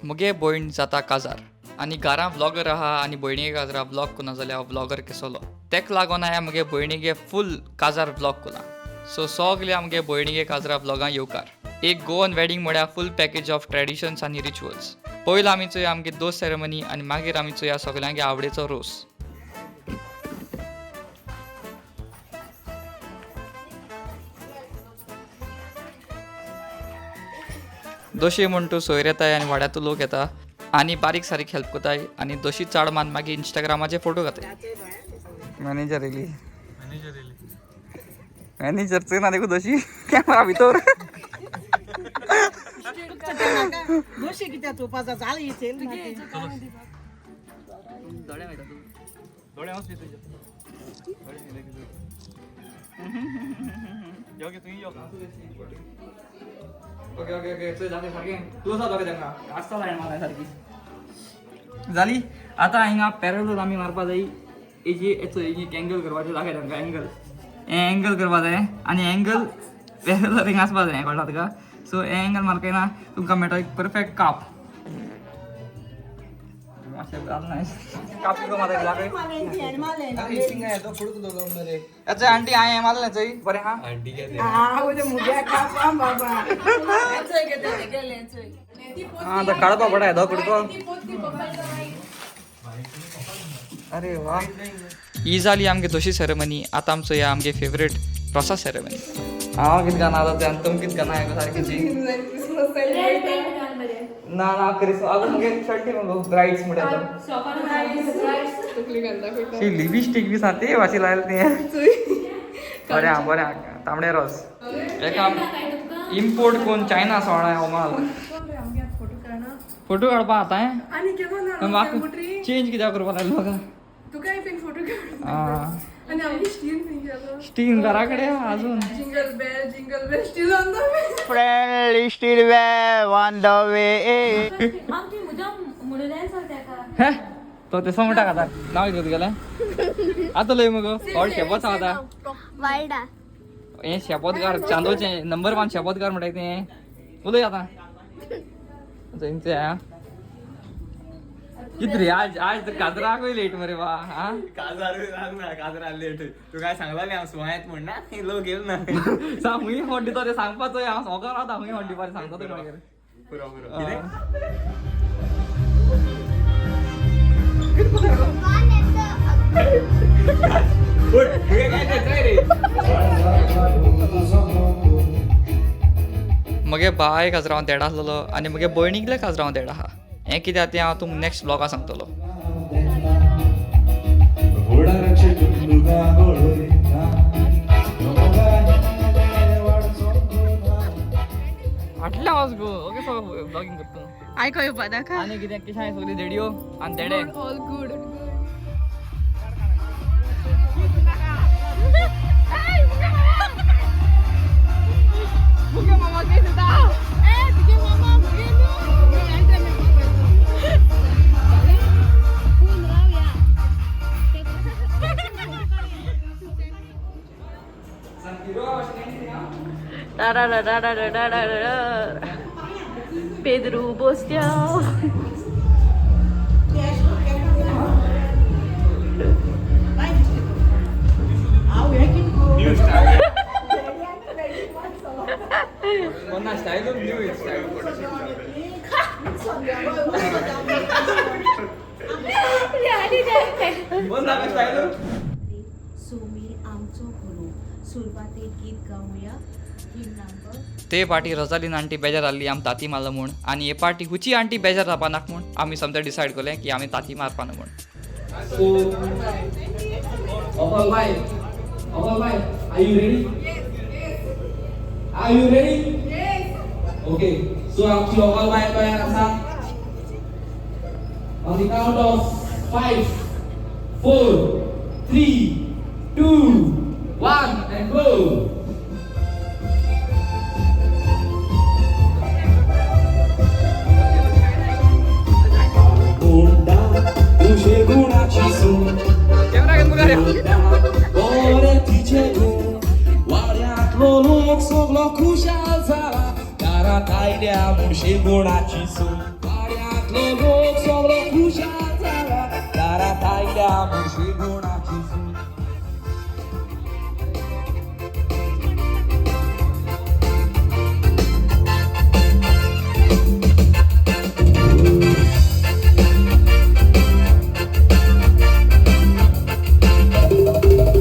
मुगे भयण जाता काजार आनी घरां व्लॉगर आहा आनी भयणीगे काजरा व्लॉग कोना जाल्यार व्लॉगर केसोलो तेक लागोन हांवें मुगे भयणीगे फूल काजार व्लॉग कोला सो सगळे आमगे भयणीगे काजरा व्लॉगां येवकार एक गोवन वेडिंग म्हळ्यार फूल पॅकेज ऑफ ट्रेडिशन्स आनी रिच्युअल्स पयलो आमी चोया आमगे दोस सेरेमनी आनी मागीर आमी चोया सगल्यांगे आवडीचो रोस दोशी म्हणटू सोयर येताय आनी वाड्यातूं लोक येता आनी बारीक सारीक हेल्प कोताय आनी दोशी चड मान मागीर इंस्टाग्रामाचेर फोटो घाताय मॅनेजर येयली मॅनेजर चोय ना देखो दोशी कॅमेरा भितर दोशी कित्याक चोवपाचो जाल येचेल ओके ओके ओके चल जाते सारकें क्लोज जाता तेंका आसता लायन मारल्या सारकी जाली आतां हिंगा पॅरल आमी मारपा जाय हेजी हेचो एक एंगल करपाचें दाखय तांकां एंगल हें एंगल करपा जाय आनी एंगल पॅरल हिंगा आसपा जाय कळटा तुका सो हे एंगल मारकयना तुमकां मेळटा एक परफेक्ट काप मातशें घालना काप तुका मारता दाखय अच्छा आंटी हांवें हें मारलें चोय बरें हा हाँ तो काढपा पडा येदो कुडको अरे वा ही जाली आमगे दोशी सेरेमनी आतां आमचो या आमगे फेवरेट रोसा सेरेमनी हांव कितें गाना आतां तें तुम कितें गाना आयको सारकीची ना ना करीस आगो मुगे शर्टी मगो ब्राइड्स म्हणटा शी लिपस्टिक बी साते वाशी लायल तें बरें हा बरें हा तांबडे रोस एका इम्पोर्ट कोण चायना सोळा हो माल फोटो काडपा आता म्हाका चेंज कित्याक करपा लागलो म्हाका तुकाय बीन फोटो काढ आं आणि आमची स्टील बीन केलो स्टीम घरा कडेन अजून jingle bell steel on the Friendly still wave on the way. आमची मुद्दाम म्हणून तेका हे तो ते समटा खाता नाव घेत गेले आता लय मगो और शेपत सांगता वायडा हे शेपतकार चांदोचे नंबर 1 शेपतकार म्हणटाय ते उलय आता जैनचे किती रे आज आज तर काजरा लेट मरे वा हा काजरा लेट तू काय सांगला मी सोयात म्हण ना लोक गेल ना सांग हुई हॉडी तो रे सांगपाचो हांव सोकार रावता हुई हॉडी पारे सांगता तो मागीर पुरो पुरो मगे बाय काजरावन देडा आसलेलो आनी मगे भयणीकले काजरावन देडा आहा हें कित्याक तें हांव तुमकां नेक्स्ट ब्लॉगा सांगतलो फाटल्या आवाज गो ओके सो ब्लॉगिंग करता आयको येवपा दाखा आनी कितें किशाय सगळी देडयो आनी देडे ऑल गुड मामा के देता ए तुझे मामा मुगे नो आयता मी फुल राव या Pedro Bostião. कोणा स्टाईल न्यू स्टाईल कोण स्टाईल सोमीर आमचो गुरु सुरवातेक गीत गावया ते पार्टी रजालीन आंटी बेजार जाल्ली आमी ताती मारलो म्हूण आनी हे पार्टी हुची आंटी बेजार जावपा नाक म्हूण आमी समजा डिसायड केलें की आमी ताती मारपा न्हू म्हूण Are you ready? Are you ready? Yes. Okay. So after all my parents, on the count of 5, 4, 3, 2, 1, and go. खुशाल झाला दारात आयल्या मुळशी गुणाची सून लायल्या म्हशी गुणाची सून.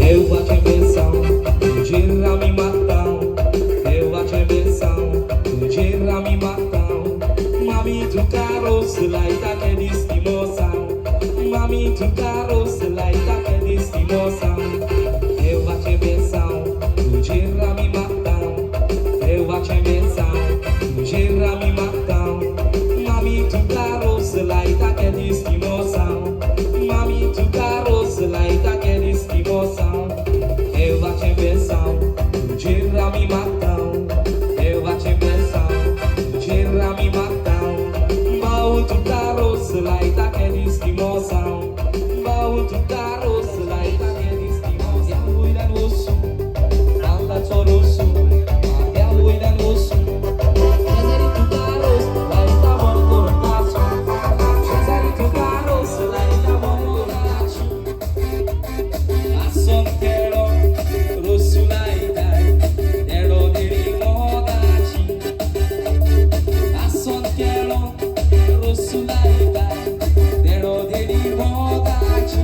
Devacie benção, gira me matão. Devacie benção, gira me matão. Mami tu caroço lá e tá que destimoção. Mami tu caroço lá e tá que destimoção. Devacie benção, gira me matão. Devacie benção, gira me matão. Mami tu caroço lá e tá que destimoção. Mami tu caroço lá e tá que destimoção. Eu vou te benção, gira me matão. Eu vou te benção, gira me matão. Mau tu caroço lá e tá que destimoção. Mau tu caroço lá e tá que destimoção. Uida no osso, anda choroso. Até uida no osso. Cesare tu caroço lá e tá bom coronaço. Cesare tu caroço lá e tá bom coronaço. Ação quero rosso lá e dai. Dero diri modachi. Ação quero rosso lá e dai. Dero diri modachi.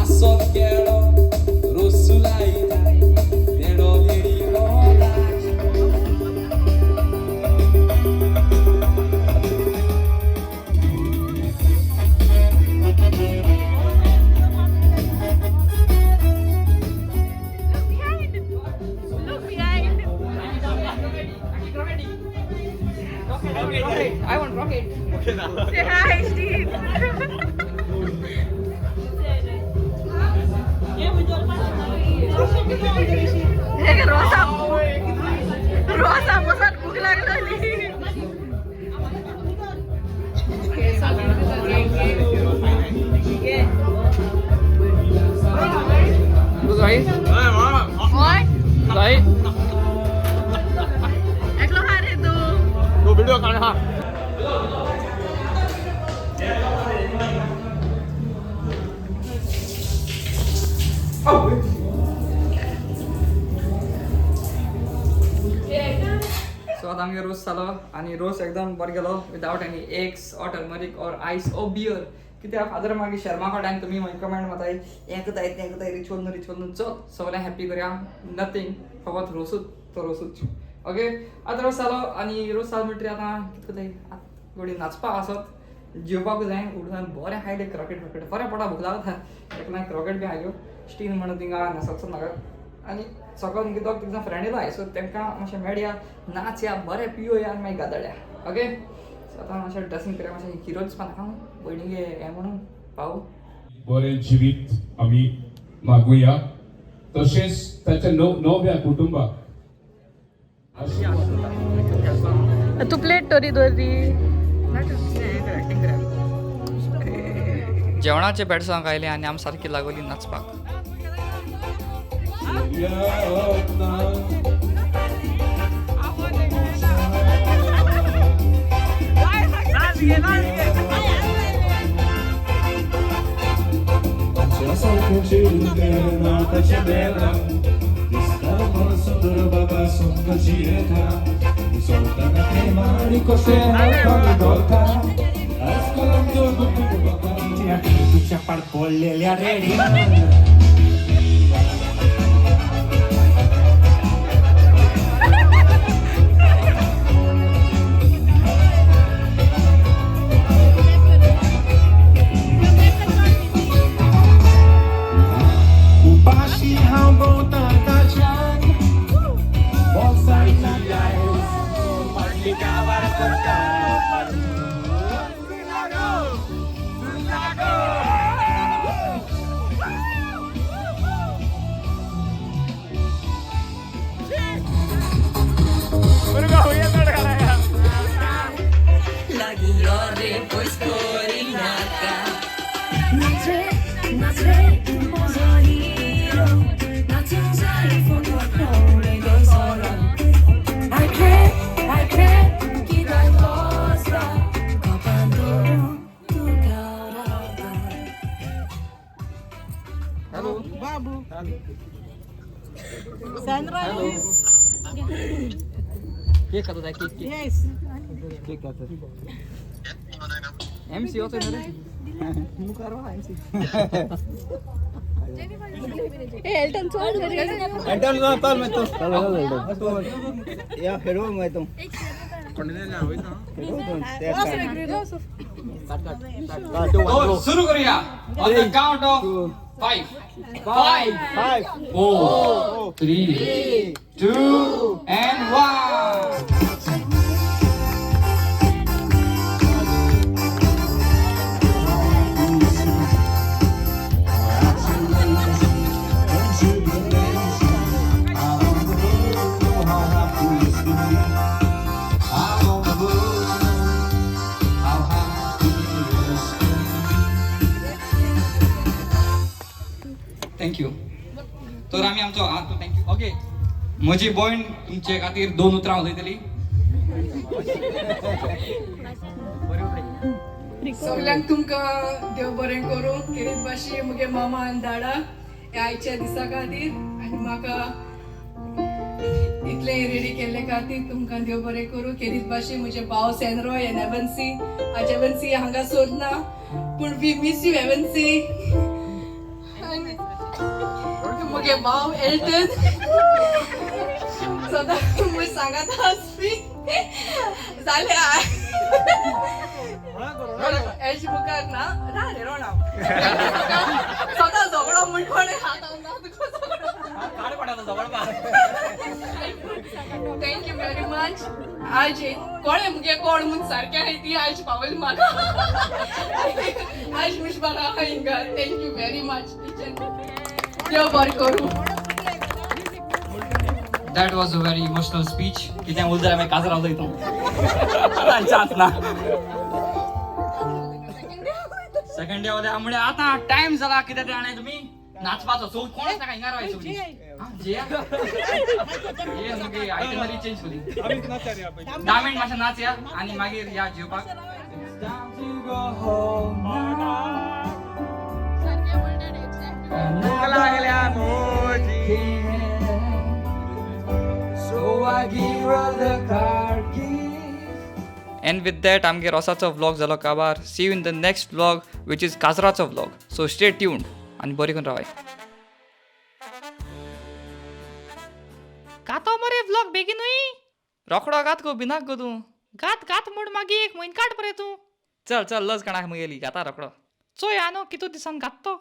Ação quero rosso lá e dai. Dero diri modachi. I want rocket. Say hi, Steve. रोसा बसत भूक लागली. Right? Hoy, Right? एकलो हा रे तू. तो video काढ हा. So आता आमगे रोस जालो आनी रोस एकदम बरो गेलो विदाउट एनी एग्स और टर्मरीक और आइस और बियर कित्याक फादर मागीर शर्मा कोटान तुमी मागीर कमेंट माताय हें कोताय तें कोताय रिच्युअल न्हू चल सगळें हॅप्पी करया नथींग फकत रोसूच तो रोसूच ओके आतां रोस जालो आनी रोस जालो म्हणटरी आतां कितें कोताय घोडी नाचपाक आसत जेवपाकू जाय उडून बरें खायले क्रॉकेट बरें पोटा भूक लागता एक ना क्रॉकेट बी हाडल्यो स्टीन म्हणून थिंगा नासोचो नाका आनी सकाळीं कितें तिका फ्रेंड येयला सो तांकां मातशें मेळया नाचया बरें पियोया आनी मागीर गादळ्या ओके सो आतां मातशें ड्रेसींग करया मातशें हिरोच नाका भयणीगे हें म्हणून पावू बरें जिवीत आमी मागुया तशेंच ताच्या नव्या कुटुंबाक तू प्लेट तरी दवरली. जेवणाचे बेडसांग आयले आनी आमी सारकी लागोली नाचपाक Tuccia parpolle le arrerie. Bashi hambo takajan. Bosa inagay. Paglikawar ko ka. Sunrise cake खाता था केक येस केक खाता एमसी होतो ना रे एल्टन चल तो शुरू करूया on the count of 5 4 3 2 and 1 thank you तर आम्ही आमचो थँक्यू ओके म्हजी भयण तुमचे खातीर 2 उतरां उलयतली सगळ्यांक तुमकां देव बरें करूं केरीत भाशी मुगे मामा आनी दाडा ह्या आयच्या दिसा खातीर आनी म्हाका इतलें रेडी केल्ले खातीर तुमकां देव बरें करूं केरीत भाशी म्हजे भाव सेनरो एन एवन्सी आज एवन्सी हांगा सोदना पूण वी मिस यू एवन्सी आनी मुगे भाव एल्टन सदां म्हूण सांगात आसपी जाल्यार एज मुखार ना रे रोणा सदां झगडो म्हणटोणे थँक्यू व्हेरी मच आज कोणे मुगे कोण म्हूण सारकें आहाय ती आज पावली म्हाका आज मुश बरा आहा हिंगा थँक्यू व्हेरी मच देव बरें करूं That was a very emotional speech. कित्याक उलयता हांवें काजर उलयता चान्स ना सेकंड डे उद्या म्हणजे आता टाइम जाला कित्याक जाणाय तुमी नाचपाचो सो कोण नाका हिंगा रावाय सगळी जे हे मुगे आयटनरी चेंज करी 10 मिनिट मातशें नाचया आनी मागीर या जेवपाक लागल्या मोजी And with that, आमगे रोसाचो व्लॉग जालो काबार. See you in the next vlog, which is काजराचो व्लॉग. So stay tuned आणि बरी करून रावाय. कातो मरे व्लॉग बेगीनूय. रोखडो गात गो बिनाक गो तूं. गात म्हूण मागीर एक म्हयन काड परे तूं. चल लज काणाक मुगेली गाता रोखडो. चोय आनो कितू दिसान गात तो.